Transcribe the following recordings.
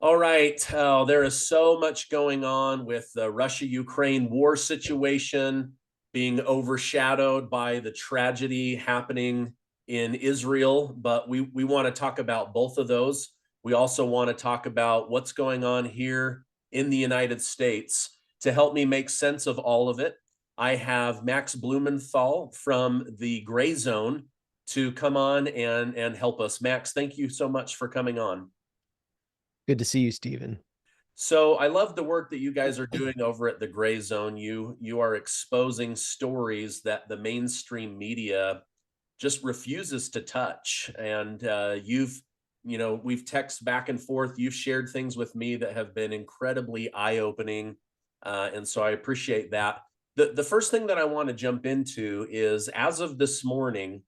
All right. There is so much going on with the Russia-Ukraine war situation being overshadowed by the tragedy happening in Israel. But we want to talk about both of those. We also want to talk about what's going on here in the United States. To help me make sense of all of it, I have Max Blumenthal from the Gray Zone to come on and help us. Max, thank you so much for coming on. Good to see you, Stephen. So I love the work that you guys are doing over at the Gray Zone. You are exposing stories that the mainstream media just refuses to touch. And we've texted back and forth. You've shared things with me that have been incredibly eye-opening, and so I appreciate that. The first thing that I want to jump into is, as of this morning,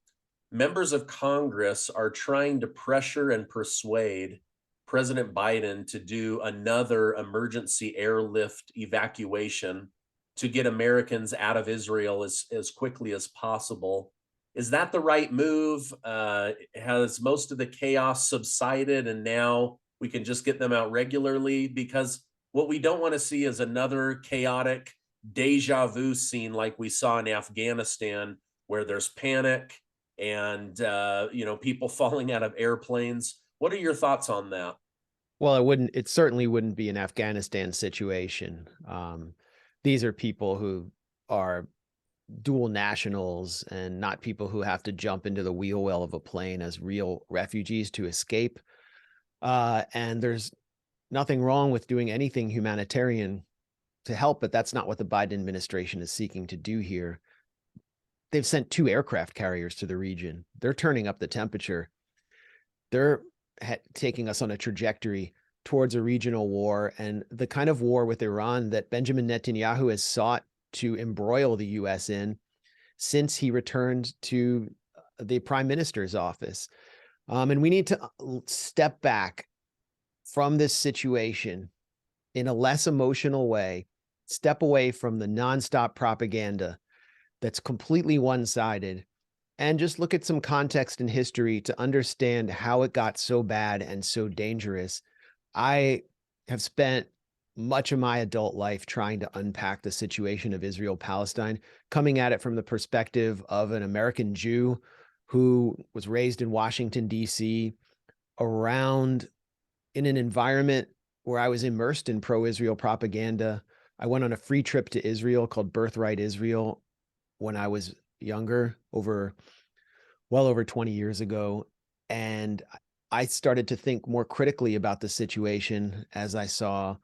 members of Congress are trying to pressure and persuade President Biden to do another emergency airlift evacuation to get Americans out of Israel as quickly as possible. Is that the right move? Has most of the chaos subsided and now we can just get them out regularly? Because what we don't want to see is another chaotic deja vu scene like we saw in Afghanistan, where there's panic and people falling out of airplanes. What are your thoughts on that? Well, it certainly wouldn't be an Afghanistan situation. These are people who are dual nationals and not people who have to jump into the wheel well of a plane as real refugees to escape. And there's nothing wrong with doing anything humanitarian to help, but that's not what the Biden administration is seeking to do here. They've sent 2 aircraft carriers to the region. They're turning up the temperature. They're taking us on a trajectory towards a regional war, and the kind of war with Iran that Benjamin Netanyahu has sought to embroil the U.S. in since he returned to the prime minister's office. And we need to step back from this situation in a less emotional way, step away from the nonstop propaganda that's completely one-sided, and just look at some context in history to understand how it got so bad and so dangerous. I have spent much of my adult life trying to unpack the situation of Israel-Palestine, coming at it from the perspective of an American Jew who was raised in Washington, D.C., around in an environment where I was immersed in pro-Israel propaganda. I went on a free trip to Israel called Birthright Israel when I was younger, well over 20 years ago. And I started to think more critically about the situation as I saw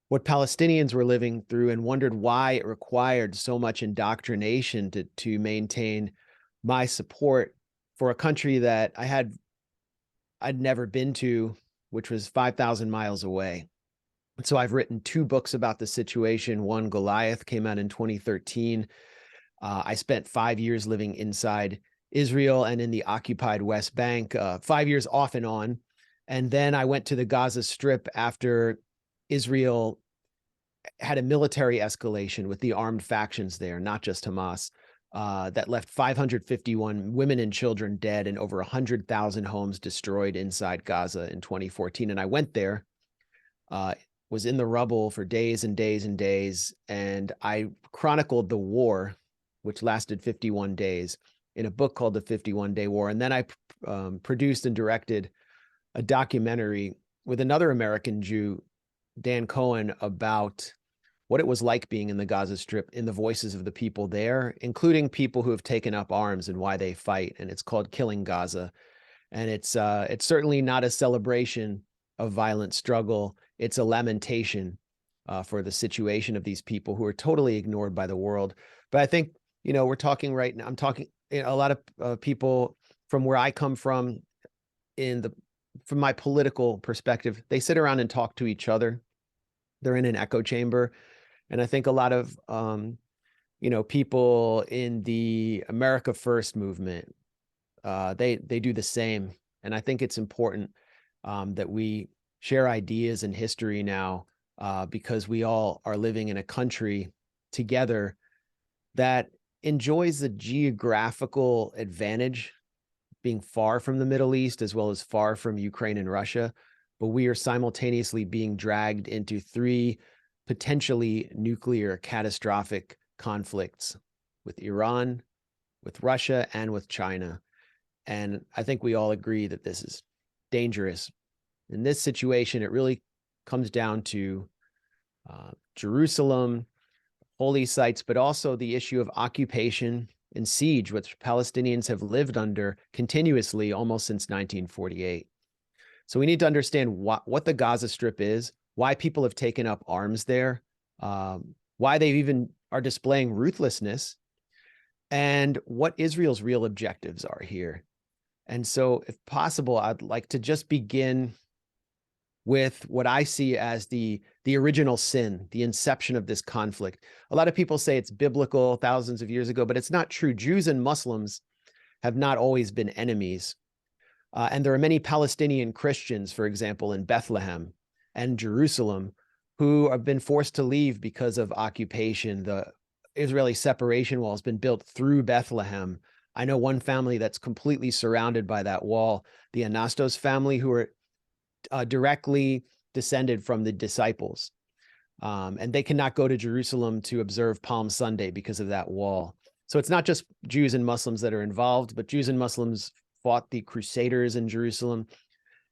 what Palestinians were living through and wondered why it required so much indoctrination to maintain my support for a country that I'd never been to, which was 5,000 miles away. And so I've written 2 books about the situation. One, Goliath, came out in 2013. I spent 5 years living inside Israel and in the occupied West Bank, 5 years off and on. And then I went to the Gaza Strip after Israel had a military escalation with the armed factions there, not just Hamas, that left 551 women and children dead and over 100,000 homes destroyed inside Gaza in 2014. And I went there, was in the rubble for days and days and days, and I chronicled the war, which lasted 51 days, in a book called The 51-Day War. And then I produced and directed a documentary with another American Jew, Dan Cohen, about what it was like being in the Gaza Strip, in the voices of the people there, including people who have taken up arms and why they fight. And it's called Killing Gaza. And it's certainly not a celebration of violent struggle. It's a lamentation for the situation of these people who are totally ignored by the world. But I think, we're talking right now, I'm talking a lot of people from where I come from, from my political perspective, they sit around and talk to each other. They're in an echo chamber. And I think a lot of, people in the America First movement, they do the same. And I think it's important that we share ideas and history now, because we all are living in a country together that enjoys the geographical advantage being far from the Middle East as well as far from Ukraine and Russia. but we are simultaneously being dragged into 3 potentially nuclear catastrophic conflicts with Iran, with Russia, and with China. And I think we all agree that this is dangerous. In this situation, it really comes down to Jerusalem, holy sites, but also the issue of occupation and siege, which Palestinians have lived under continuously almost since 1948. So we need to understand what the Gaza Strip is, why people have taken up arms there, why they even are displaying ruthlessness, and what Israel's real objectives are here. And so, if possible, I'd like to just begin with what I see as the original sin, the inception of this conflict. A lot of people say it's biblical, thousands of years ago, but it's not true. Jews and Muslims have not always been enemies. And there are many Palestinian Christians, for example, in Bethlehem and Jerusalem, who have been forced to leave because of occupation. The Israeli separation wall has been built through Bethlehem. I know one family that's completely surrounded by that wall, the Anastos family, who are directly descended from the disciples. And they cannot go to Jerusalem to observe Palm Sunday because of that wall. So it's not just Jews and Muslims that are involved, but Jews and Muslims fought the Crusaders in Jerusalem.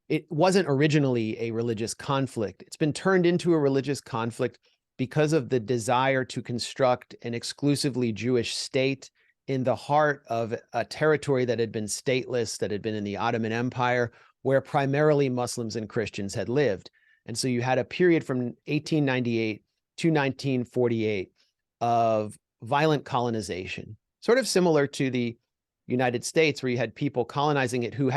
It wasn't originally a religious conflict. It's been turned into a religious conflict because of the desire to construct an exclusively Jewish state in the heart of a territory that had been stateless, that had been in the Ottoman Empire, where primarily Muslims and Christians had lived. And so you had a period from 1898 to 1948 of violent colonization, sort of similar to the United States, where you had people colonizing it who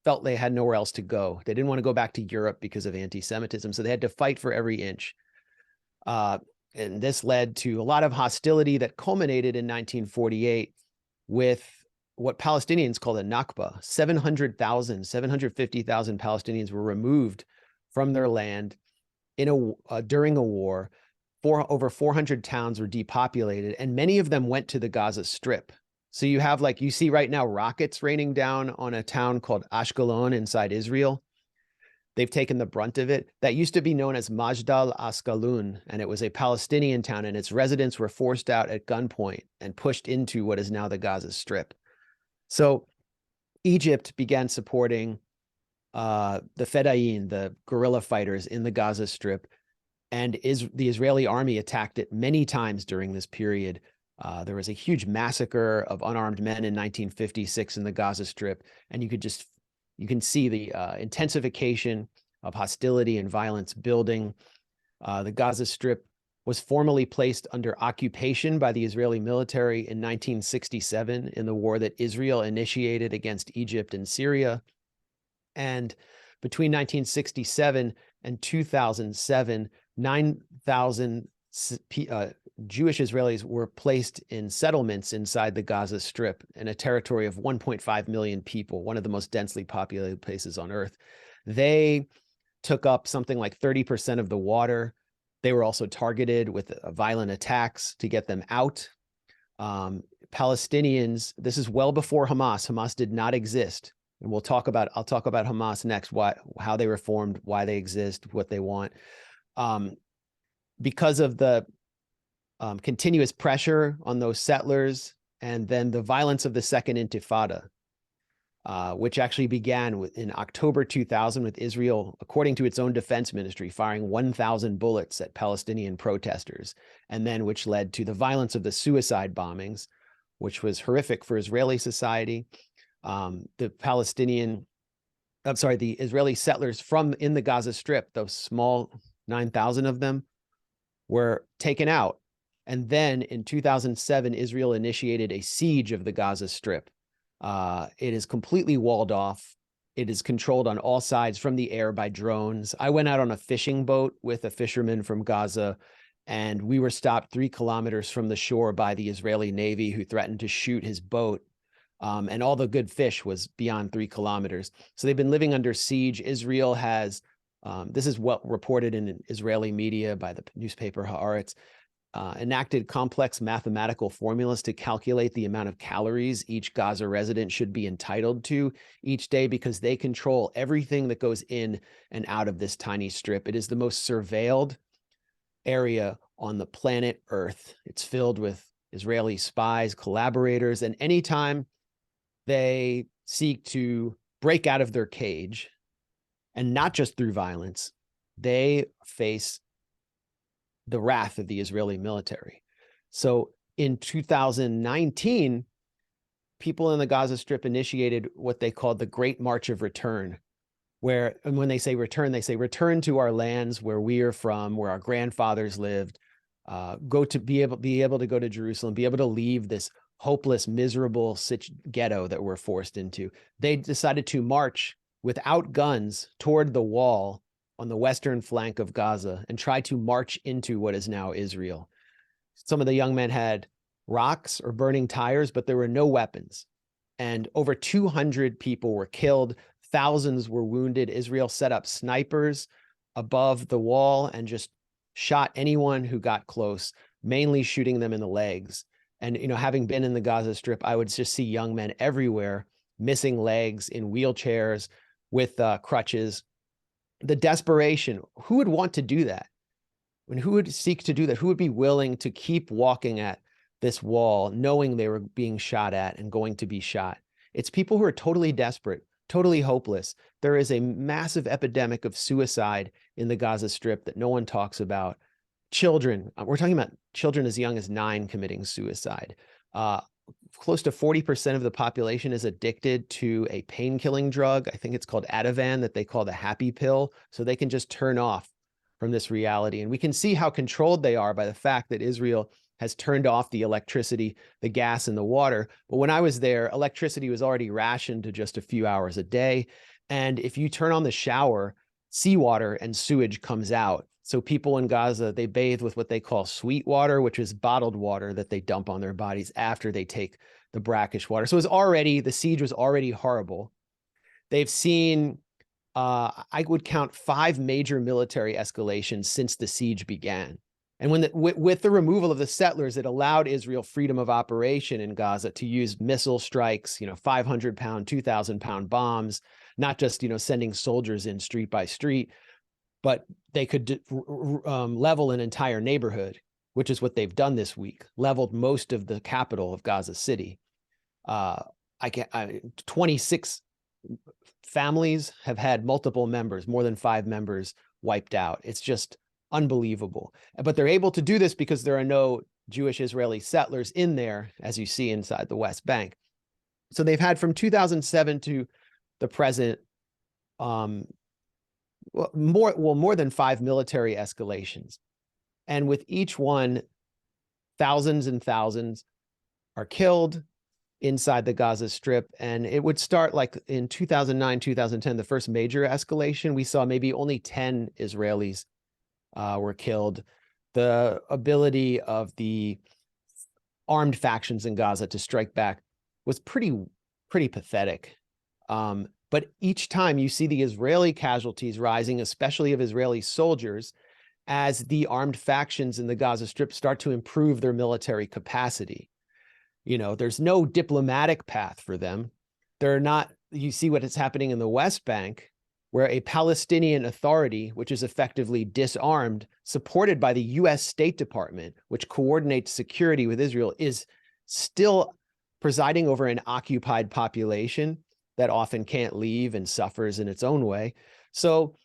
felt they had nowhere else to go. They didn't want to go back to Europe because of anti-Semitism, so they had to fight for every inch. And this led to a lot of hostility that culminated in 1948 with what Palestinians call the Nakba. 750,000 Palestinians were removed from their land during a war. Over 400 towns were depopulated, and many of them went to the Gaza Strip. So you have, like you see right now, rockets raining down on a town called Ashkelon inside Israel. They've taken the brunt of it. That used to be known as Majdal Askalun, and it was a Palestinian town, and its residents were forced out at gunpoint and pushed into what is now the Gaza Strip. So Egypt began supporting the Fedayeen, the guerrilla fighters in the Gaza Strip, and the Israeli army attacked it many times during this period. There was a huge massacre of unarmed men in 1956 in the Gaza Strip, and you can see the intensification of hostility and violence building. The Gaza Strip was formally placed under occupation by the Israeli military in 1967 in the war that Israel initiated against Egypt and Syria. And between 1967 and 2007, 9,000 Jewish Israelis were placed in settlements inside the Gaza Strip in a territory of 1.5 million people, one of the most densely populated places on earth. They took up something like 30% of the water. They were also targeted with violent attacks to get them out. Palestinians, this is well before Hamas. Hamas did not exist. And I'll talk about Hamas next, how they were formed, why they exist, what they want. Because of the continuous pressure on those settlers, and then the violence of the Second Intifada, which actually began in October 2000 with Israel, according to its own defense ministry, firing 1,000 bullets at Palestinian protesters, and then which led to the violence of the suicide bombings, which was horrific for Israeli society. The Israeli settlers in the Gaza Strip, those small 9,000 of them, were taken out. And then in 2007, Israel initiated a siege of the Gaza Strip. It is completely walled off. It is controlled on all sides from the air by drones. I went out on a fishing boat with a fisherman from Gaza, and we were stopped 3 kilometers from the shore by the Israeli Navy, who threatened to shoot his boat. And all the good fish was beyond 3 kilometers. So they've been living under siege. Israel has, this is well reported in Israeli media by the newspaper Haaretz. enacted complex mathematical formulas to calculate the amount of calories each Gaza resident should be entitled to each day, because they control everything that goes in and out of this tiny strip. It is the most surveilled area on the planet Earth. It's filled with Israeli spies, collaborators, and anytime they seek to break out of their cage, and not just through violence, they face the wrath of the Israeli military. So in 2019, people in the Gaza Strip initiated what they called the Great March of Return, where, and when they say return to our lands where we are from, where our grandfathers lived, be able to go to Jerusalem, be able to leave this hopeless, miserable ghetto that we're forced into. They decided to march without guns toward the wall on the western flank of Gaza and try to march into what is now Israel. Some of the young men had rocks or burning tires, but there were no weapons. And over 200 people were killed. Thousands were wounded. Israel set up snipers above the wall and just shot anyone who got close, mainly shooting them in the legs. And, you know, having been in the Gaza Strip, I would just see young men everywhere, missing legs, in wheelchairs, with crutches. The desperation, who would want to do that? And who would seek to do that? Who would be willing to keep walking at this wall, knowing they were being shot at and going to be shot? It's people who are totally desperate, totally hopeless. There is a massive epidemic of suicide in the Gaza Strip that no one talks about. Children, we're talking about children as young as 9 committing suicide. Close to 40% of the population is addicted to a pain-killing drug. I think it's called Ativan, that they call the happy pill, so they can just turn off from this reality. And we can see how controlled they are by the fact that Israel has turned off the electricity, the gas, and the water. But when I was there, electricity was already rationed to just a few hours a day. And if you turn on the shower, seawater and sewage comes out. So people in Gaza, they bathe with what they call sweet water, which is bottled water that they dump on their bodies after they take the brackish water. So the siege was already horrible. They've seen, I would count 5 major military escalations since the siege began. And with the removal of the settlers, it allowed Israel freedom of operation in Gaza to use missile strikes, 500-pound, 2,000-pound bombs, not just, sending soldiers in street by street, but they could level an entire neighborhood, which is what they've done this week, leveled most of the capital of Gaza City. 26 families have had multiple members, more than 5 members wiped out. It's just unbelievable. But they're able to do this because there are no Jewish Israeli settlers in there, as you see inside the West Bank. So they've had, from 2007 to the present, more than 5 military escalations. And with each one, thousands and thousands are killed inside the Gaza Strip. And it would start like in 2009, 2010, the first major escalation. We saw maybe only 10 Israelis were killed. The ability of the armed factions in Gaza to strike back was pretty pathetic. But each time you see the Israeli casualties rising, especially of Israeli soldiers, as the armed factions in the Gaza Strip start to improve their military capacity. There's no diplomatic path for them. You see what is happening in the West Bank, where a Palestinian Authority, which is effectively disarmed, supported by the US State Department, which coordinates security with Israel, is still presiding over an occupied population that often can't leave and suffers in its own way. So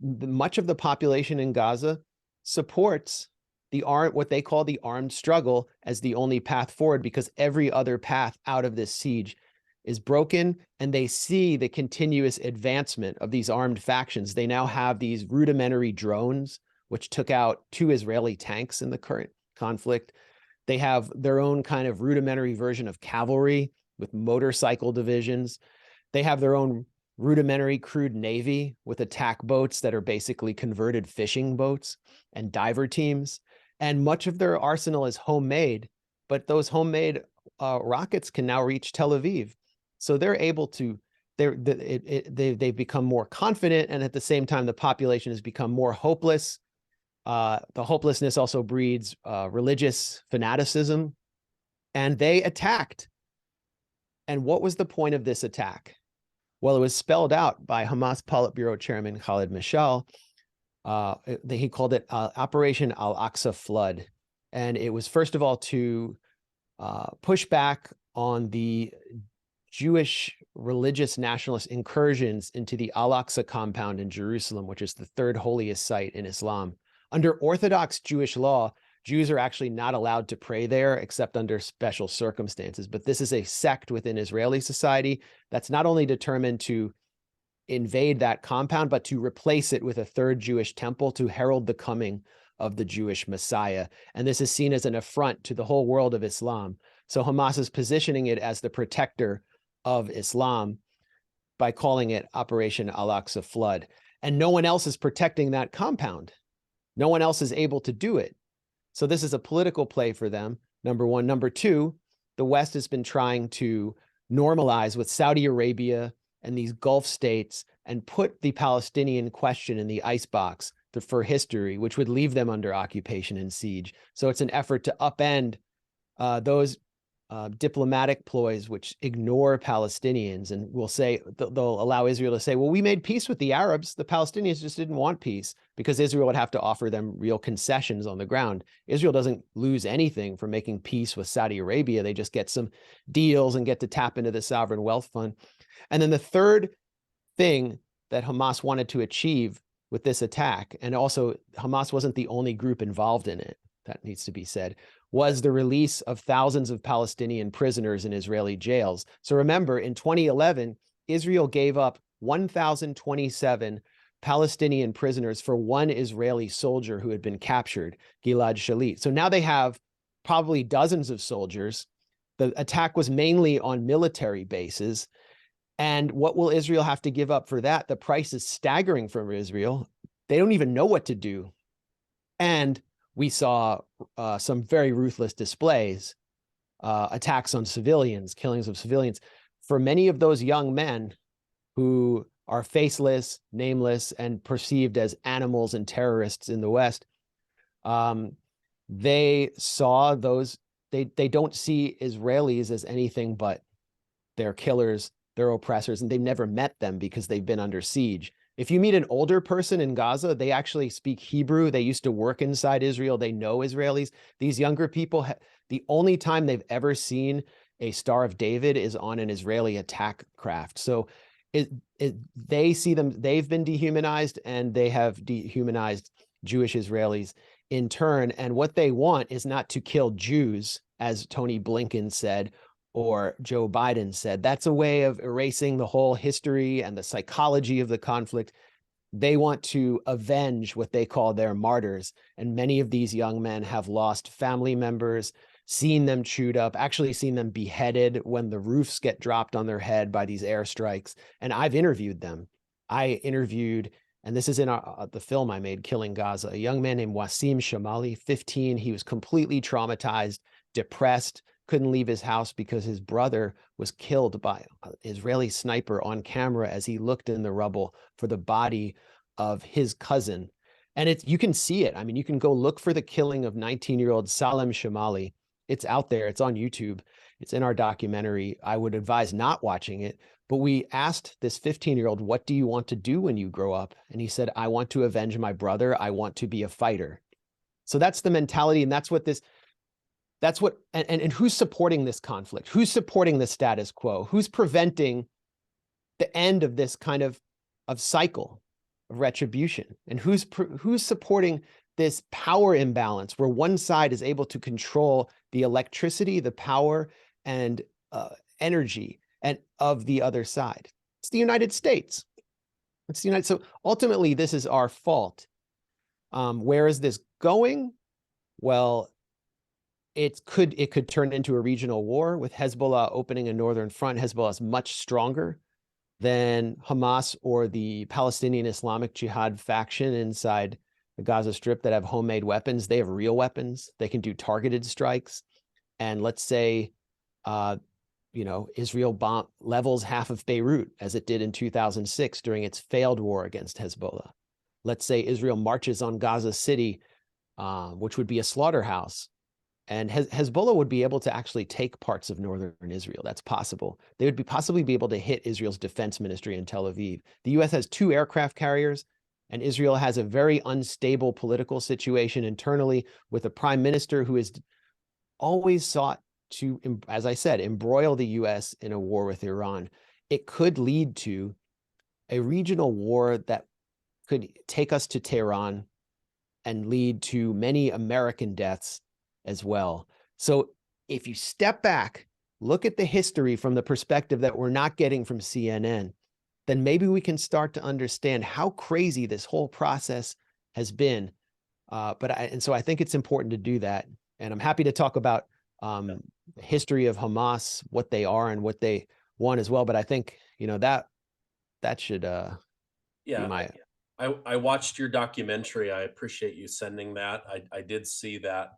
much of the population in Gaza supports what they call the armed struggle as the only path forward, because every other path out of this siege is broken, and they see the continuous advancement of these armed factions. They now have these rudimentary drones, which took out 2 Israeli tanks in the current conflict. They have their own kind of rudimentary version of cavalry with motorcycle divisions. They have their own rudimentary crude navy with attack boats that are basically converted fishing boats, and diver teams. And much of their arsenal is homemade, but those homemade rockets can now reach Tel Aviv. So they're able to, they've become more confident, and at the same time, the population has become more hopeless. The hopelessness also breeds religious fanaticism, and they attacked. And what was the point of this attack? Well, it was spelled out by Hamas Politburo Chairman Khalid Mashal. He called it Operation Al-Aqsa Flood. And it was, first of all, to push back on the Jewish religious nationalist incursions into the Al-Aqsa compound in Jerusalem, which is the third holiest site in Islam. Under Orthodox Jewish law, Jews are actually not allowed to pray there except under special circumstances. But this is a sect within Israeli society that's not only determined to invade that compound, but to replace it with a third Jewish temple to herald the coming of the Jewish Messiah. And this is seen as an affront to the whole world of Islam. So Hamas is positioning it as the protector of Islam by calling it Operation Al-Aqsa Flood. And no one else is protecting that compound. No one else is able to do it. So this is a political play for them, number one. Number two, the West has been trying to normalize with Saudi Arabia and these Gulf states and put the Palestinian question in the icebox for history, which would leave them under occupation and siege. So it's an effort to upend those diplomatic ploys which ignore Palestinians, and will say, they'll allow Israel to say, well, we made peace with the Arabs. The Palestinians just didn't want peace, because Israel would have to offer them real concessions on the ground. Israel doesn't lose anything from making peace with Saudi Arabia. They just get some deals and get to tap into the sovereign wealth fund. And then the third thing that Hamas wanted to achieve with this attack, and also Hamas wasn't the only group involved in it, that needs to be said, was the release of thousands of Palestinian prisoners in Israeli jails. So remember, in 2011, Israel gave up 1,027 Palestinian prisoners for one Israeli soldier who had been captured, Gilad Shalit. So now they have probably dozens of soldiers. The attack was mainly on military bases. And what will Israel have to give up for that? The price is staggering for Israel. They don't even know what to do. And we saw some very ruthless displays, attacks on civilians, killings of civilians. For many of those young men who are faceless, nameless, and perceived as animals and terrorists in the West, they saw those, they don't see Israelis as anything but their killers, their oppressors, and they've never met them because they've been under siege. If you meet an older person in Gaza, they actually speak Hebrew. They used to work inside Israel. They know Israelis. These younger people, the only time they've ever seen a Star of David is on an Israeli attack craft. So they see them, they've been dehumanized, and they have dehumanized Jewish Israelis in turn. And what they want is not to kill Jews, as Tony Blinken said, or Joe Biden said. That's a way of erasing the whole history and the psychology of the conflict. They want to avenge what they call their martyrs. And many of these young men have lost family members, seen them chewed up, actually seen them beheaded when the roofs get dropped on their head by these airstrikes. And I've interviewed them. I interviewed, and this is in the film I made, Killing Gaza, a young man named Wasim Shamali, 15. He was completely traumatized, depressed, couldn't leave his house because his brother was killed by an Israeli sniper on camera as he looked in the rubble for the body of his cousin. And you can see it. I mean, you can go look for the killing of 19-year-old Salem Shamali. It's out there. It's on YouTube. It's in our documentary. I would advise not watching it. But we asked this 15-year-old, what do you want to do when you grow up? And he said, I want to avenge my brother. I want to be a fighter. So that's the mentality. And that's what and who's supporting this conflict? Who's supporting the status quo? Who's preventing the end of this kind of cycle of retribution? And who's supporting this power imbalance where one side is able to control the electricity, the power, and energy of the other side? It's the United States. It's the United. So ultimately, this is our fault. Where is this going? Well, it could turn into a regional war with Hezbollah opening a northern front. Hezbollah is much stronger than Hamas or the Palestinian Islamic Jihad faction inside the Gaza Strip that have homemade weapons. They have real weapons. They can do targeted strikes. And let's say, Israel levels half of Beirut as it did in 2006 during its failed war against Hezbollah. Let's say Israel marches on Gaza City which would be a slaughterhouse. And Hezbollah would be able to actually take parts of northern Israel. That's possible. They would possibly be able to hit Israel's defense ministry in Tel Aviv. The U.S. has 2 aircraft carriers, and Israel has a very unstable political situation internally with a prime minister who has always sought to, as I said, embroil the U.S. in a war with Iran. It could lead to a regional war that could take us to Tehran and lead to many American deaths as well. So if you step back, look at the history from the perspective that we're not getting from CNN, then maybe we can start to understand how crazy this whole process has been. So I think it's important to do that. And I'm happy to talk about the history of Hamas, what they are and what they want as well. But I think, that should be my... I watched your documentary. I appreciate you sending that. I did see that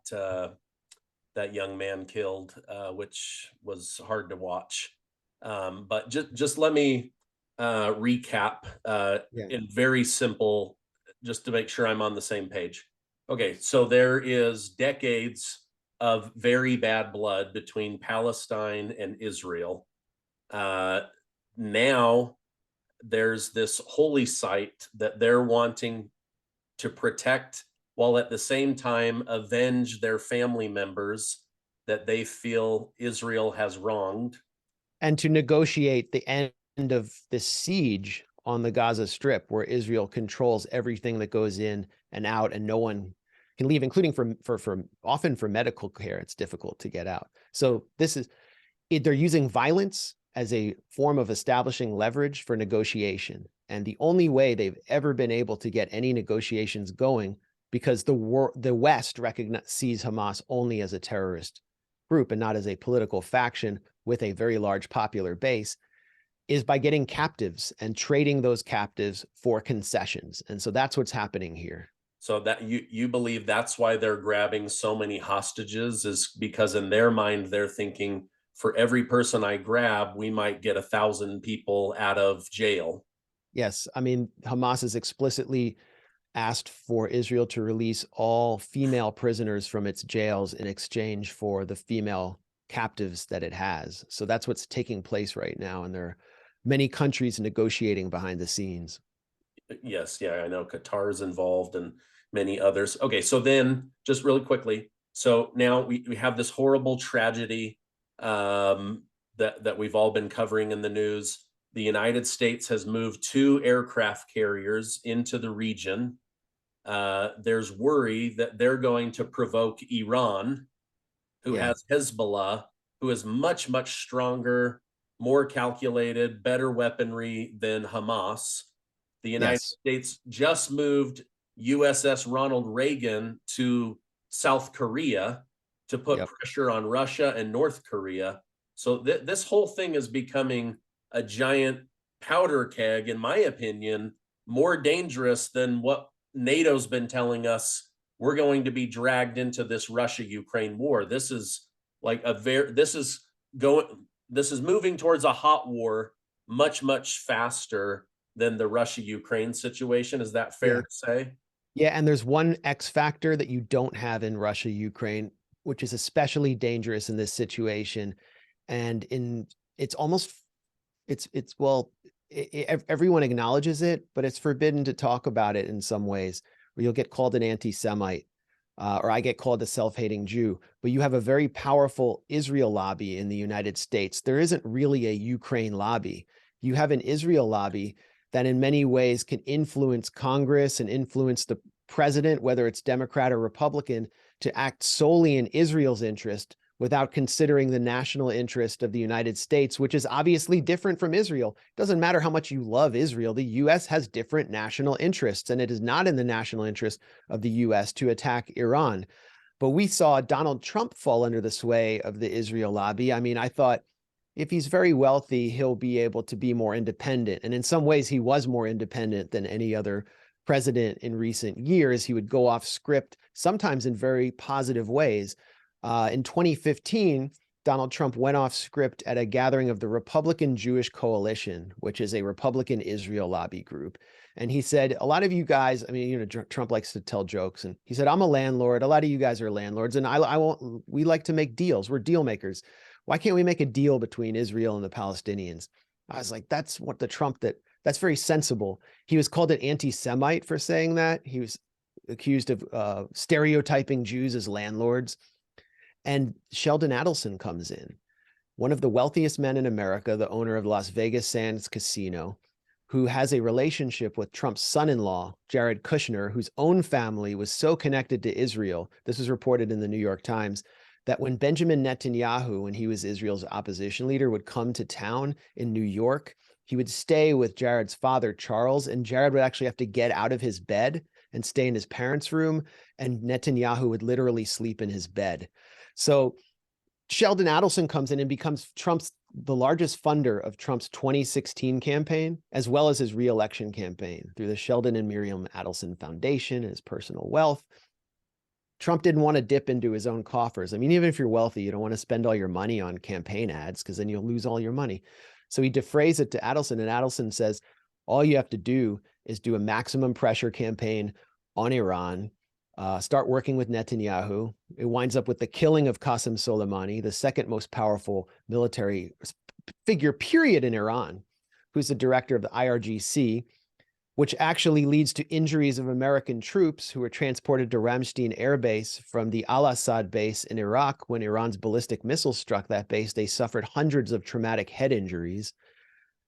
that young man killed, which was hard to watch. But just let me recap in very simple, just to make sure I'm on the same page. Okay, so there is decades of very bad blood between Palestine and Israel. Now there's this holy site that they're wanting to protect, while at the same time avenge their family members that they feel Israel has wronged. And to negotiate the end of this siege on the Gaza Strip, where Israel controls everything that goes in and out, and no one can leave, including for often for medical care. It's difficult to get out. So they're using violence as a form of establishing leverage for negotiation. And the only way they've ever been able to get any negotiations going, because the West sees Hamas only as a terrorist group and not as a political faction with a very large popular base, is by getting captives and trading those captives for concessions. And so that's what's happening here. So that you believe that's why they're grabbing so many hostages, is because in their mind, they're thinking, for every person I grab, we might get 1,000 people out of jail. Yes. I mean, Hamas has explicitly asked for Israel to release all female prisoners from its jails in exchange for the female captives that it has. So that's what's taking place right now. And there are many countries negotiating behind the scenes. Yes. Yeah, I know Qatar is involved and many others. Okay. So then just really quickly. So now we have this horrible tragedy that we've all been covering in the news. The United States has moved 2 aircraft carriers into the region. There's worry that they're going to provoke Iran, who has Hezbollah, who is much, much stronger, more calculated, better weaponry than Hamas. The United States just moved USS Ronald Reagan to South Korea to put pressure on Russia and North Korea. So this whole thing is becoming a giant powder keg, in my opinion, more dangerous than what NATO's been telling us. We're going to be dragged into this Russia-Ukraine war. This is like this is moving towards a hot war much, much faster than the Russia-Ukraine situation. Is that fair to say? Yeah, and there's one X factor that you don't have in Russia-Ukraine, which is especially dangerous in this situation. And everyone acknowledges it, but it's forbidden to talk about it in some ways, where you'll get called an anti-Semite, or I get called a self-hating Jew. But you have a very powerful Israel lobby in the United States. There isn't really a Ukraine lobby. You have an Israel lobby that in many ways can influence Congress and influence the president, whether it's Democrat or Republican, to act solely in Israel's interest without considering the national interest of the United States, which is obviously different from Israel. It doesn't matter how much you love Israel. The U.S. has different national interests, and it is not in the national interest of the U.S. to attack Iran. But we saw Donald Trump fall under the sway of the Israel lobby. I mean, I thought if he's very wealthy, he'll be able to be more independent. And in some ways, he was more independent than any other president in recent years. He would go off script, sometimes in very positive ways. In 2015, Donald Trump went off script at a gathering of the Republican Jewish Coalition, which is a Republican Israel lobby group. And he said, a lot of you guys, I mean, you know, Trump likes to tell jokes. And he said, I'm a landlord. A lot of you guys are landlords. And I won't, we like to make deals. We're deal makers. Why can't we make a deal between Israel and the Palestinians? I was like, that's what that's very sensible. He was called an anti-Semite for saying that. He was accused of stereotyping Jews as landlords. And Sheldon Adelson comes in, one of the wealthiest men in America, the owner of Las Vegas Sands Casino, who has a relationship with Trump's son-in-law, Jared Kushner, whose own family was so connected to Israel. This was reported in the New York Times, that when Benjamin Netanyahu, when he was Israel's opposition leader, would come to town in New York, he would stay with Jared's father, Charles, and Jared would actually have to get out of his bed and stay in his parents' room, and Netanyahu would literally sleep in his bed. So Sheldon Adelson comes in and becomes the largest funder of Trump's 2016 campaign, as well as his re-election campaign through the Sheldon and Miriam Adelson Foundation and his personal wealth. Trump didn't want to dip into his own coffers. I mean, even if you're wealthy, you don't want to spend all your money on campaign ads because then you'll lose all your money. So he defrays it to Adelson, and Adelson says, all you have to do is do a maximum pressure campaign on Iran, start working with Netanyahu. It winds up with the killing of Qasem Soleimani, the second most powerful military figure, period, in Iran, who's the director of the IRGC, which actually leads to injuries of American troops who were transported to Ramstein Air Base from the Al-Assad base in Iraq. When Iran's ballistic missiles struck that base, they suffered hundreds of traumatic head injuries.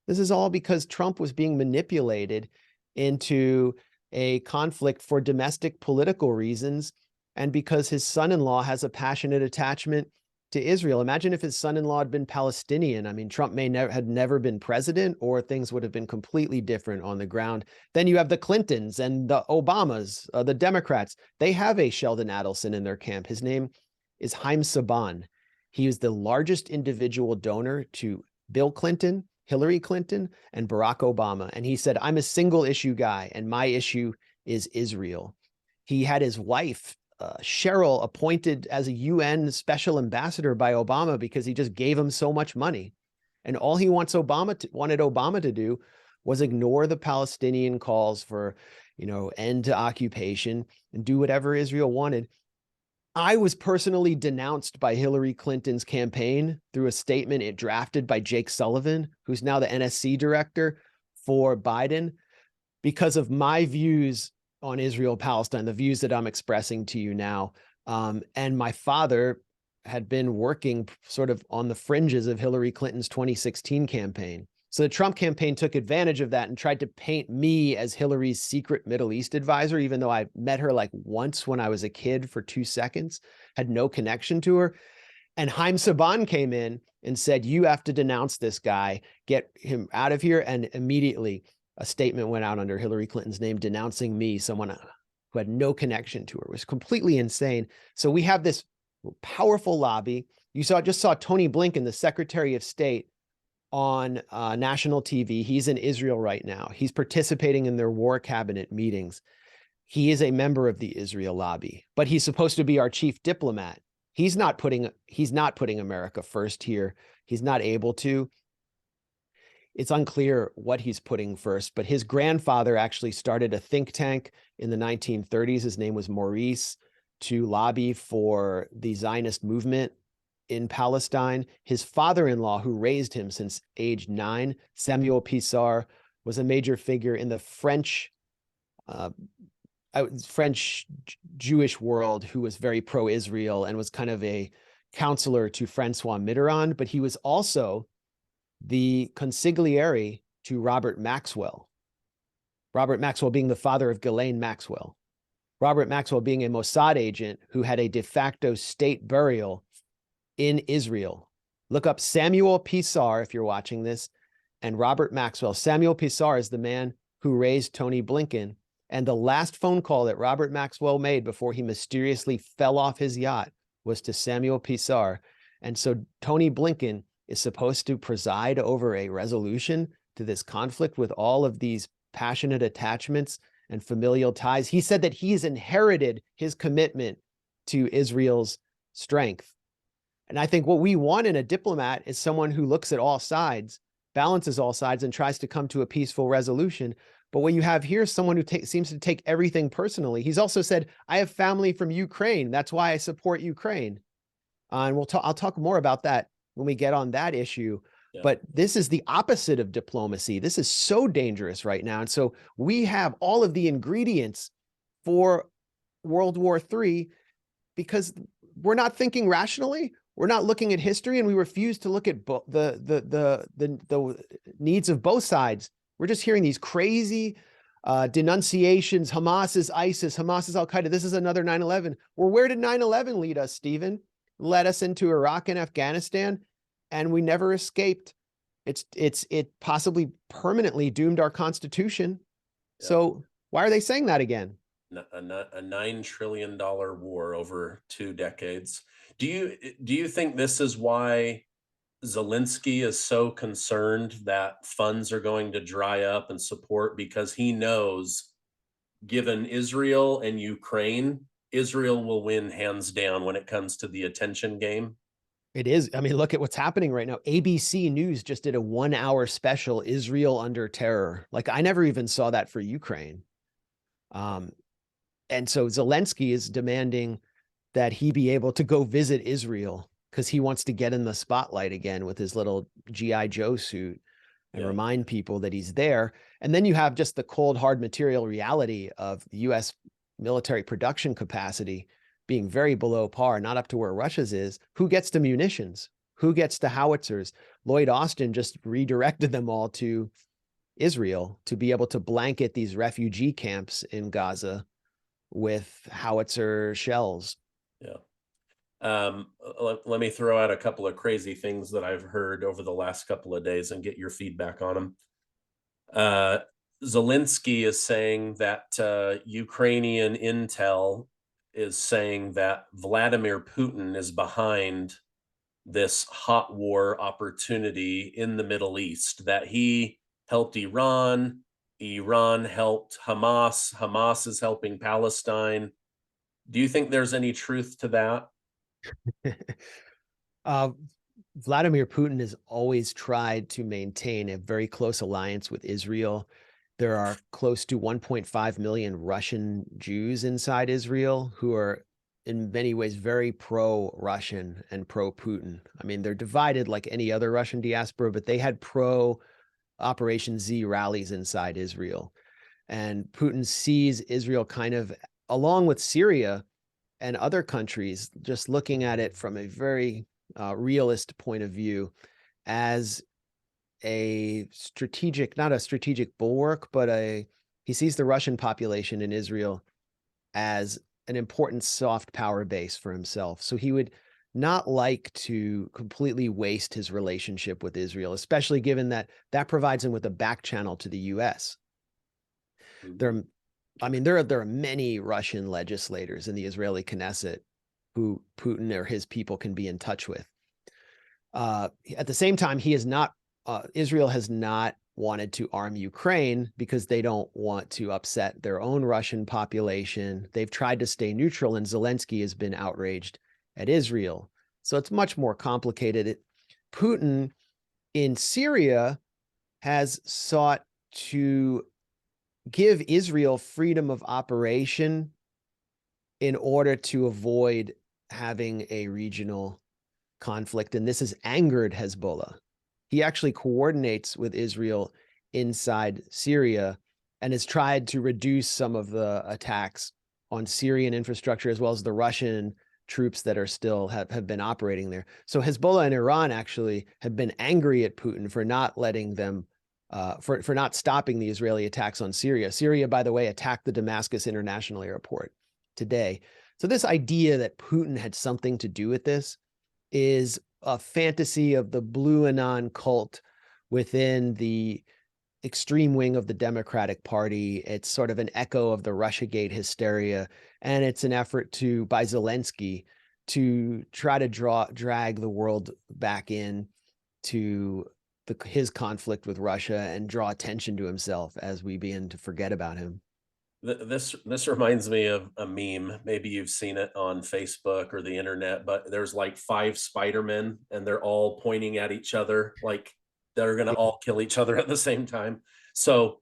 This is all because Trump was being manipulated into a conflict for domestic political reasons, and because his son-in-law has a passionate attachment to Israel. Imagine if his son-in-law had been Palestinian. I mean, Trump had never been president, or things would have been completely different on the ground. Then you have the Clintons and the Obamas, the Democrats. They have a Sheldon Adelson in their camp. His name is Haim Saban. He is the largest individual donor to Bill Clinton, Hillary Clinton, and Barack Obama. And he said, I'm a single issue guy, and my issue is Israel. He had his wife, Cheryl, appointed as a UN special ambassador by Obama because he just gave him so much money. And all he wanted Obama to do was ignore the Palestinian calls for, end to occupation and do whatever Israel wanted. I was personally denounced by Hillary Clinton's campaign through a statement it drafted by Jake Sullivan, who's now the NSC director for Biden, because of my views on Israel-Palestine, the views that I'm expressing to you now. And my father had been working sort of on the fringes of Hillary Clinton's 2016 campaign. So the Trump campaign took advantage of that and tried to paint me as Hillary's secret Middle East advisor, even though I met her like once when I was a kid for 2 seconds, had no connection to her. And Haim Saban came in and said, you have to denounce this guy, get him out of here. And immediately a statement went out under Hillary Clinton's name denouncing me, someone who had no connection to her. It was completely insane. So we have this powerful lobby. You just saw Tony Blinken, the Secretary of State, on national TV. He's in Israel right now. He's participating in their war cabinet meetings. He is a member of the Israel lobby, but he's supposed to be our chief diplomat. He's not putting America first here. He's not able to. It's unclear what he's putting first, but his grandfather actually started a think tank in the 1930s. His name was Maurice, to lobby for the Zionist movement in Palestine. His father-in-law, who raised him since age 9, Samuel Pisar, was a major figure in the French Jewish world, who was very pro-Israel and was kind of a counselor to Francois Mitterrand, but he was also the consigliere to Robert Maxwell. Robert Maxwell being the father of Ghislaine Maxwell. Robert Maxwell being a Mossad agent who had a de facto state burial in Israel. Look up Samuel Pisar if you're watching this, and Robert Maxwell. Samuel Pisar is the man who raised Tony Blinken, and the last phone call that Robert Maxwell made before he mysteriously fell off his yacht was to Samuel Pisar. And so Tony Blinken is supposed to preside over a resolution to this conflict with all of these passionate attachments and familial ties. He said that he's inherited his commitment to Israel's strength. And I think what we want in a diplomat is someone who looks at all sides, balances all sides, and tries to come to a peaceful resolution. But what you have here is someone who seems to take everything personally. He's also said, I have family from Ukraine. That's why I support Ukraine. And I'll talk more about that when we get on that issue. Yeah. But this is the opposite of diplomacy. This is so dangerous right now. And so we have all of the ingredients for World War III because we're not thinking rationally. We're not looking at history, and we refuse to look at the needs of both sides. We're just hearing these crazy denunciations. Hamas is ISIS. Hamas is Al-Qaeda. This is another 9/11. Well, where did 9/11 lead us, Stephen? Led us into Iraq and Afghanistan, and we never escaped. It possibly permanently doomed our Constitution. Yeah. So why are they saying that again? A $9 trillion war over 2 decades. Do you think this is why Zelensky is so concerned that funds are going to dry up and support, because he knows, given Israel and Ukraine, Israel will win hands down when it comes to the attention game? It is. I mean, look at what's happening right now. ABC News just did a 1-hour special, Israel Under Terror. Like, I never even saw that for Ukraine. And so Zelensky is demanding that he be able to go visit Israel because he wants to get in the spotlight again with his little G.I. Joe suit and remind people that he's there. And then you have just the cold, hard material reality of the U.S. military production capacity being very below par, not up to where Russia's is. Who gets the munitions? Who gets the howitzers? Lloyd Austin just redirected them all to Israel to be able to blanket these refugee camps in Gaza with howitzer shells. Yeah. Let me throw out a couple of crazy things that I've heard over the last couple of days and get your feedback on them. Zelensky is saying that Ukrainian intel is saying that Vladimir Putin is behind this hot war opportunity in the Middle East, that he helped Iran, Iran helped Hamas, Hamas is helping Palestine. Do you think there's any truth to that? Vladimir Putin has always tried to maintain a very close alliance with Israel. There are close to 1.5 million Russian Jews inside Israel who are in many ways very pro-Russian and pro-Putin. I mean, they're divided like any other Russian diaspora, but they had pro-Operation Z rallies inside Israel. And Putin sees Israel kind of, along with Syria and other countries, just looking at it from a very realist point of view, as a strategic, not a strategic bulwark, but he sees the Russian population in Israel as an important soft power base for himself. So he would not like to completely waste his relationship with Israel, especially given that that provides him with a back channel to the US. There are many Russian legislators in the Israeli Knesset who Putin or his people can be in touch with. At the same time, Israel has not wanted to arm Ukraine because they don't want to upset their own Russian population. They've tried to stay neutral, and Zelensky has been outraged at Israel. So it's much more complicated. Putin in Syria has sought to give Israel freedom of operation in order to avoid having a regional conflict. And this has angered Hezbollah. He actually coordinates with Israel inside Syria and has tried to reduce some of the attacks on Syrian infrastructure, as well as the Russian troops that are still have been operating there. So Hezbollah and Iran actually have been angry at Putin for not letting them, for not stopping the Israeli attacks on Syria. Syria, by the way, attacked the Damascus International Airport today. So this idea that Putin had something to do with this is a fantasy of the Blue Anon cult within the extreme wing of the Democratic Party. It's sort of an echo of the Russiagate hysteria, and it's an effort by Zelensky to try to drag the world back in to his conflict with Russia and draw attention to himself as we begin to forget about him. This reminds me of a meme. Maybe you've seen it on Facebook or the internet, but there's like 5 Spider-Men and they're all pointing at each other like they're going to all kill each other at the same time. So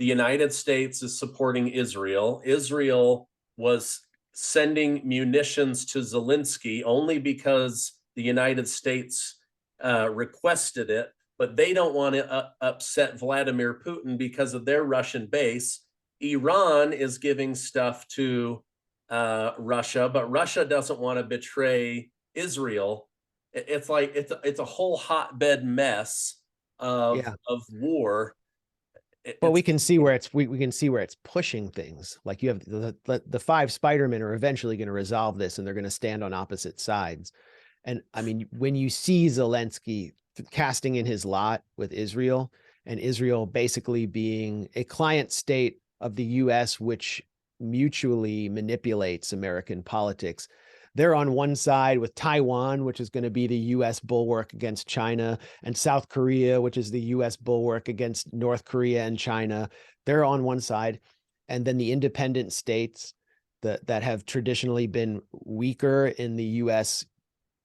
The United States is supporting Israel. Israel was sending munitions to Zelensky only because the United States requested it, but they don't want to upset Vladimir Putin because of their Russian base. Iran is giving stuff to Russia, but Russia doesn't want to betray Israel. It's like it's a whole hotbed mess of war. But we can see where we can see where it's pushing things. Like you have the five Spider-Men are eventually going to resolve this, and they're going to stand on opposite sides. And I mean, when you see Zelensky casting in his lot with Israel, and Israel basically being a client state of the US, which mutually manipulates American politics. They're on one side with Taiwan, which is going to be the US bulwark against China, and South Korea, which is the US bulwark against North Korea and China. They're on one side. And then the independent states that have traditionally been weaker in the US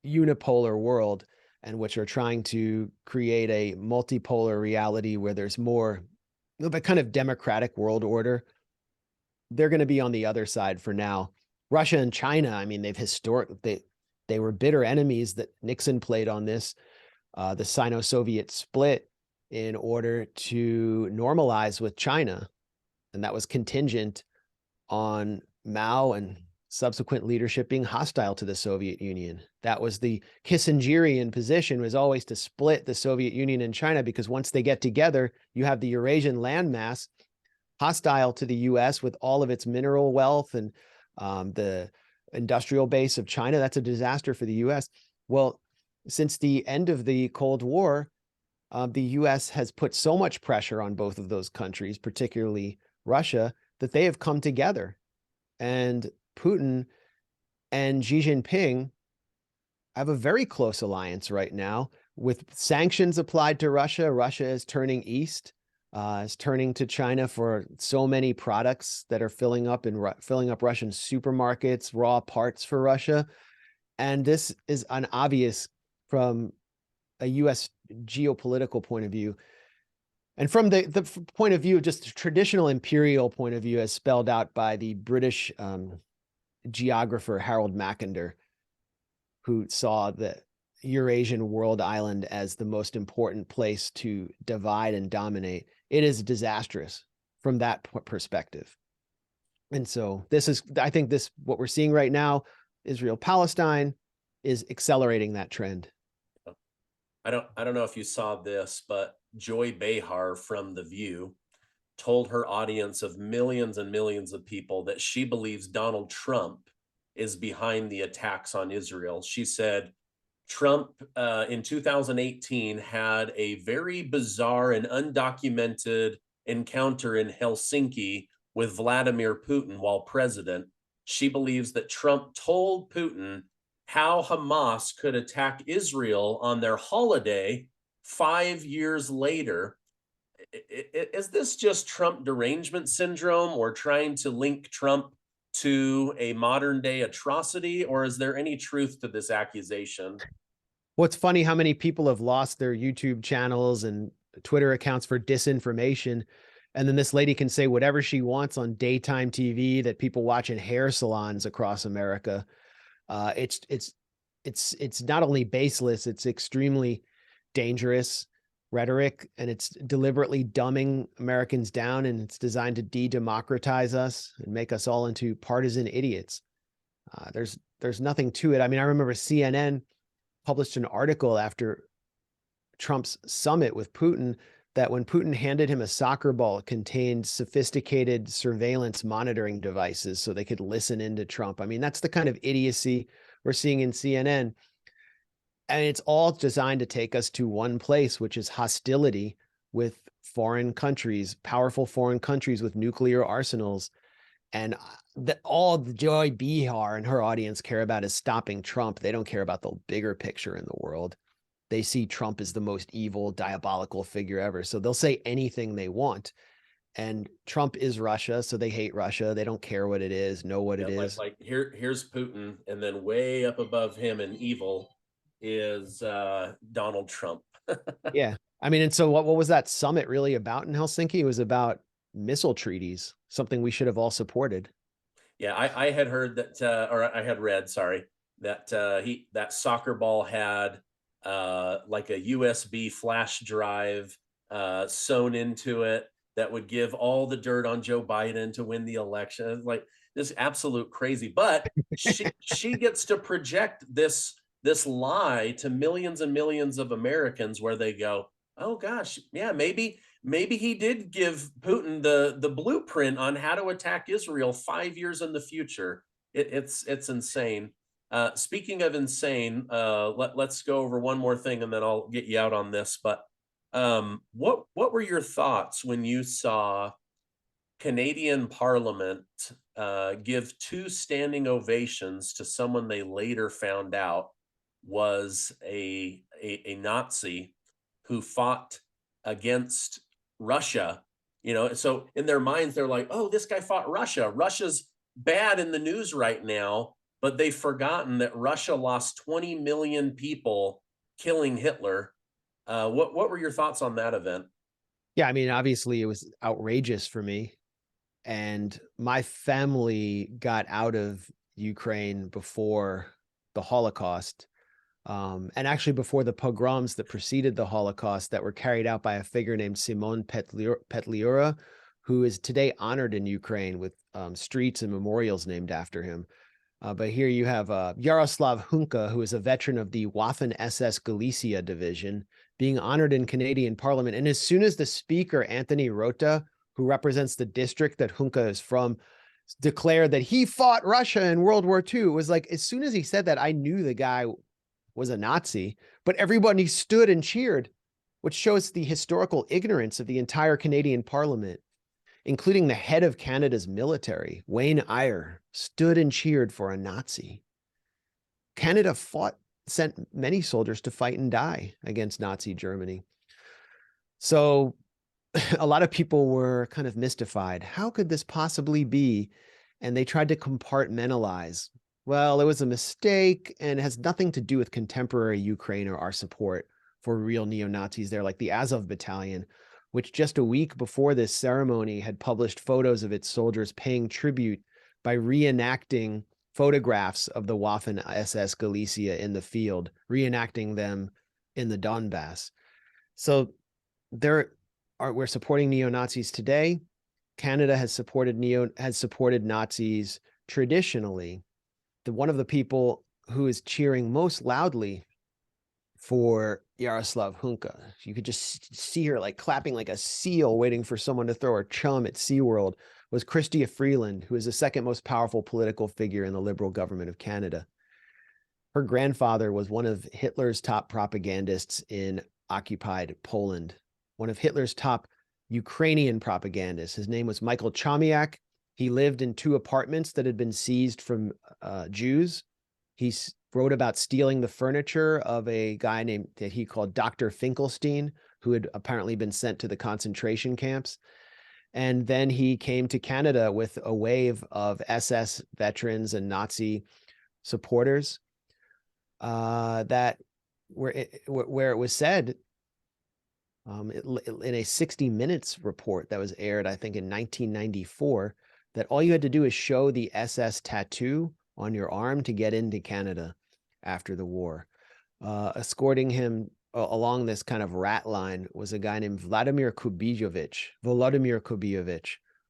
unipolar world, and which are trying to create a multipolar reality where there's more the kind of democratic world order. They're going to be on the other side for now. Russia and China, I mean, they were bitter enemies. That Nixon played on this, the Sino-Soviet split, in order to normalize with China. And that was contingent on Mao and subsequent leadership being hostile to the Soviet Union. That was the Kissingerian position, was always to split the Soviet Union and China, because once they get together, you have the Eurasian landmass hostile to the US with all of its mineral wealth and the industrial base of China. That's a disaster for the US. Well, since the end of the Cold War, the US has put so much pressure on both of those countries, particularly Russia, that they have come together. And Putin and Xi Jinping have a very close alliance right now, with sanctions applied to Russia. Russia is turning east, is turning to China for so many products that are filling up Russian supermarkets, raw parts for Russia. And this is obvious from a US geopolitical point of view. And from the point of view, just traditional imperial point of view, as spelled out by the British geographer Harold Mackinder, who saw the Eurasian world island as the most important place to divide and dominate. It is disastrous from that perspective. And so I think what we're seeing right now, Israel-Palestine, is accelerating that trend. I don't know if you saw this, but Joy Behar from The View told her audience of millions and millions of people that she believes Donald Trump is behind the attacks on Israel. She said Trump in 2018 had a very bizarre and undocumented encounter in Helsinki with Vladimir Putin while president. She believes that Trump told Putin how Hamas could attack Israel on their holiday 5 years later. Is this just Trump derangement syndrome, or trying to link Trump to a modern day atrocity, or is there any truth to this accusation? Well, it's funny how many people have lost their YouTube channels and Twitter accounts for disinformation. And then this lady can say whatever she wants on daytime TV that people watch in hair salons across America. It's not only baseless, it's extremely dangerous rhetoric, and it's deliberately dumbing Americans down, and it's designed to de-democratize us and make us all into partisan idiots. There's nothing to it. I mean, I remember CNN published an article after Trump's summit with Putin that when Putin handed him a soccer ball, it contained sophisticated surveillance monitoring devices so they could listen into Trump. I mean, that's the kind of idiocy we're seeing in CNN. And it's all designed to take us to one place, which is hostility with foreign countries, powerful foreign countries with nuclear arsenals. And all the Joy Behar and her audience care about is stopping Trump. They don't care about the bigger picture in the world. They see Trump as the most evil, diabolical figure ever. So they'll say anything they want. And Trump is Russia, so they hate Russia. They don't care what it is, know what it is. Like here's Putin, and then way up above him in evil is Donald Trump. Yeah. I mean, and so what was that summit really about in Helsinki? It was about missile treaties, something we should have all supported. Yeah, I had heard that, or I had read, sorry, that that soccer ball had like a USB flash drive sewn into it that would give all the dirt on Joe Biden to win the election. Like this absolute crazy. But she gets to project this lie to millions and millions of Americans, where they go, oh gosh, yeah, maybe he did give Putin the blueprint on how to attack Israel 5 years in the future. It's insane. Speaking of insane, let's go over one more thing, and then I'll get you out on this. But what were your thoughts when you saw Canadian Parliament give two standing ovations to someone they later found out was a Nazi who fought against Russia? You know, so in their minds, they're like, oh, this guy fought Russia. Russia's bad in the news right now, but they've forgotten that Russia lost 20 million people killing Hitler. What were your thoughts on that event? Yeah, I mean, obviously it was outrageous for me. And my family got out of Ukraine before the Holocaust. And actually before the pogroms that preceded the Holocaust that were carried out by a figure named Simon Petliura, who is today honored in Ukraine with streets and memorials named after him. But here you have Yaroslav Hunka, who is a veteran of the Waffen-SS Galicia division, being honored in Canadian Parliament. And as soon as the speaker, Anthony Rota, who represents the district that Hunka is from, declared that he fought Russia in World War II, it was like, as soon as he said that, I knew the guy was a Nazi, but everybody stood and cheered, which shows the historical ignorance of the entire Canadian Parliament, including the head of Canada's military, Wayne Eyre, stood and cheered for a Nazi. Canada sent many soldiers to fight and die against Nazi Germany. So a lot of people were kind of mystified. How could this possibly be? And they tried to compartmentalize. Well, it was a mistake and it has nothing to do with contemporary Ukraine or our support for real neo-Nazis there, like the Azov Battalion, which just a week before this ceremony had published photos of its soldiers paying tribute by reenacting photographs of the Waffen-SS Galicia in the field, reenacting them in the Donbass. So we're supporting neo-Nazis today. Canada has supported Nazis traditionally. One of the people who is cheering most loudly for Yaroslav Hunka, you could just see her like clapping like a seal waiting for someone to throw her chum at SeaWorld, was Chrystia Freeland, who is the second most powerful political figure in the Liberal government of Canada. Her grandfather was one of Hitler's top propagandists in occupied Poland, one of Hitler's top Ukrainian propagandists. His name was Michael Chomiak. He lived in 2 apartments that had been seized from Jews. He wrote about stealing the furniture of a guy named that he called Dr. Finkelstein, who had apparently been sent to the concentration camps. And then he came to Canada with a wave of SS veterans and Nazi supporters that where it was said in a 60 Minutes report that was aired, I think in 1994, that all you had to do is show the SS tattoo on your arm to get into Canada after the war. Escorting him along this kind of rat line was a guy named Volodymyr Kubijovich,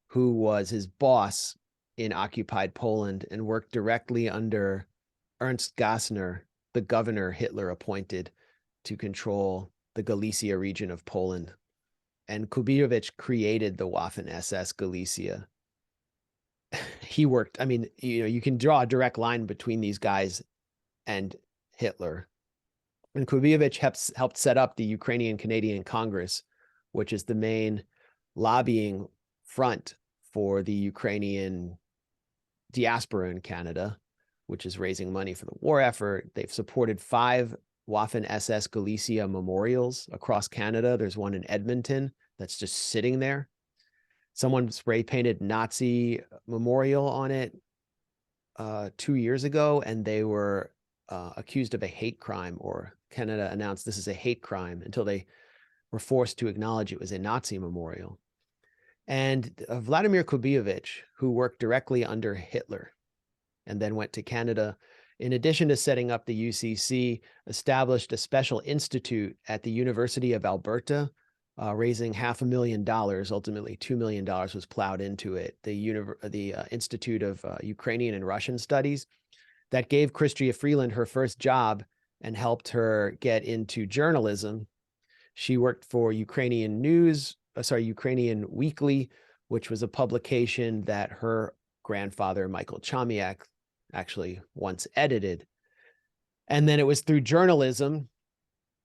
who was his boss in occupied Poland and worked directly under Ernst Gassner, the governor Hitler appointed to control the Galicia region of Poland. And Kubijovich created the Waffen-SS Galicia. He worked, I mean, you can draw a direct line between these guys and Hitler. And Kubijovich helped set up the Ukrainian Canadian Congress, which is the main lobbying front for the Ukrainian diaspora in Canada, which is raising money for the war effort. They've supported 5 Waffen-SS Galicia memorials across Canada. There's one in Edmonton that's just sitting there. Someone spray painted Nazi memorial on it 2 years ago, and they were accused of a hate crime, or Canada announced this is a hate crime until they were forced to acknowledge it was a Nazi memorial. And Vladimir Kubievich, who worked directly under Hitler and then went to Canada, in addition to setting up the UCC, established a special institute at the University of Alberta, raising $500,000. Ultimately, $2 million was plowed into it. The Institute of Ukrainian and Russian Studies, that gave Chrystia Freeland her first job and helped her get into journalism. She worked for Ukrainian Weekly, which was a publication that her grandfather, Michael Chomiak, actually once edited. And then it was through journalism,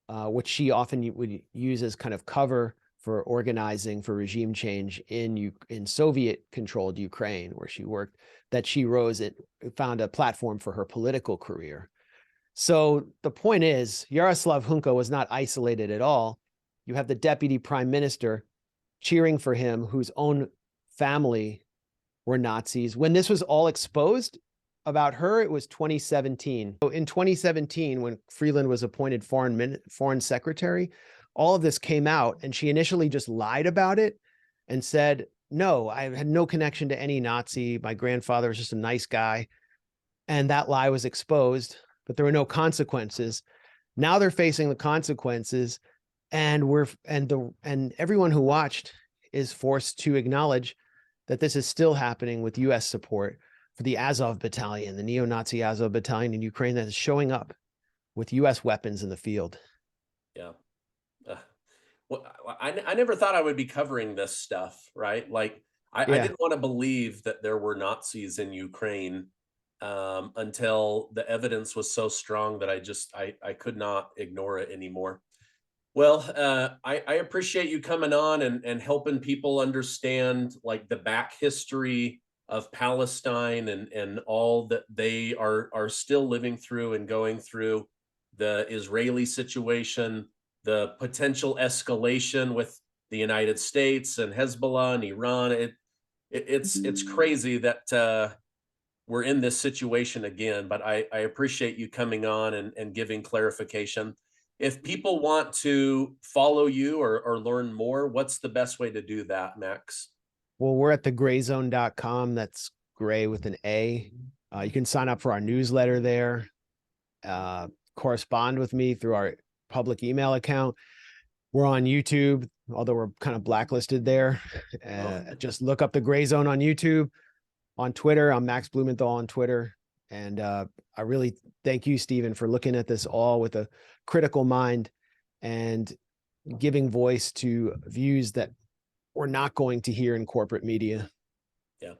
which she often would use as kind of cover for organizing for regime change in Soviet-controlled Ukraine, where she worked, that she found a platform for her political career. So the point is, Yaroslav Hunka was not isolated at all. You have the deputy prime minister cheering for him, whose own family were Nazis. When this was all exposed about her, it was 2017. So in 2017, when Freeland was appointed foreign secretary, all of this came out, and she initially just lied about it and said, no, I had no connection to any Nazi. My grandfather was just a nice guy. And that lie was exposed, but there were no consequences. Now they're facing the consequences, and everyone who watched is forced to acknowledge that this is still happening with US support for the Azov battalion, the neo-Nazi Azov battalion in Ukraine, that is showing up with US weapons in the field. Yeah. Well, I never thought I would be covering this stuff, right? Like, I didn't want to believe that there were Nazis in Ukraine until the evidence was so strong that I could not ignore it anymore. Well, I appreciate you coming on and helping people understand, like, the back history of Palestine and all that they are still living through and going through, the Israeli situation, the potential escalation with the United States and Hezbollah and Iran. It's crazy that we're in this situation again, but I appreciate you coming on and giving clarification. If people want to follow you or learn more, what's the best way to do that, Max? Well, we're at thegrayzone.com. That's gray with an A. You can sign up for our newsletter there, correspond with me through our public email account. We're on YouTube, although we're kind of blacklisted there. Just look up The Gray Zone on YouTube. On Twitter, I'm Max Blumenthal on Twitter. And I really thank you, Stephen, for looking at this all with a critical mind and giving voice to views that we're not going to hear in corporate media. Yeah.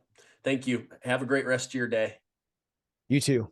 Thank you. Have a great rest of your day. You too.